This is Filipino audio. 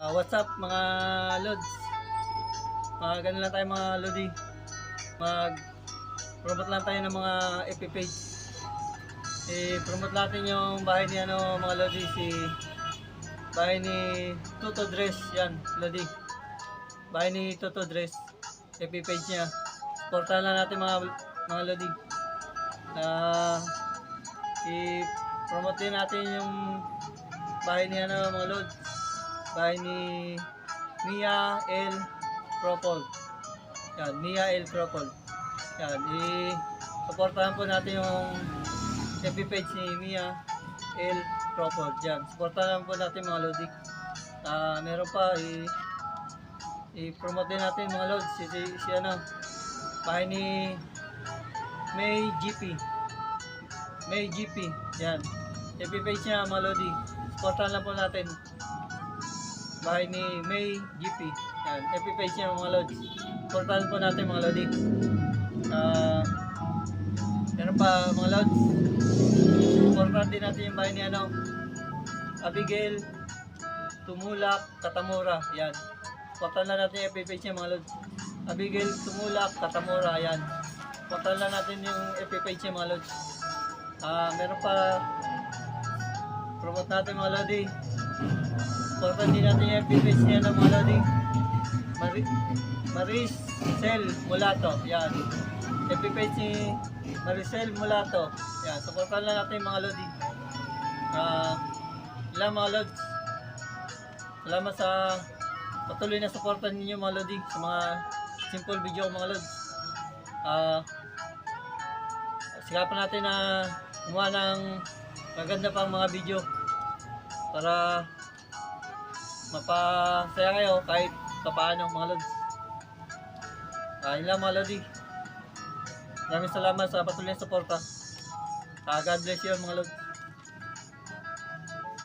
What's up mga lods? Ganun lang tayo mga lodi. Mag-promote lang tayo ng mga FB page. I-promote natin yung bahay ni mga lodi, bahay ni Toto Dress, yan lodi. Bahay ni Toto Dress, FB page niya. Supportahan lang natin mga lodi. I-promote din natin yung bahay ni mga lods. Bahay ni Mia L. Cropol. Yan, Mia L. Cropol. Yan, i-supportahan po natin yung FB page ni Mia L. Cropol. Yan, supportahan po natin mga lodi. Meron pa, i-promote din natin mga lods. Si bahay ni May GP. May GP. Yan, FB page niya mga lodi. Supportahan lang po natin. Bahay ni May GP. Yan, FB page niya mga lodi. Supportahan po natin mga lodi. Meron pa mga lods. Supportahan din natin yung bahay ni Abigail Tumulak Katamura. Yan. Supportahan lang natin yung FB page niya mga lods. Abigail Tumulak Katamura. Yan. Supportahan lang natin yung FB page niya mga lods. Meron pa, promote natin mga lodi. Supportahan din natin yung FB page niya ng mga lodi. Maricel Mulato. Yan. FB page ni Maricel Mulato. Yan. Supportahan lang natin mga lodi. Ilang mga lods. Salamat sa patuloy na supportan ninyo mga lodi sa mga simple video mga lods. Sikapan natin na gumawa ng maganda pang mga video para mapasaya kayo kahit papaano mga lods. Yun lang mga lodi. Maraming salamat sa patuloy na suporta. God bless you mga lods.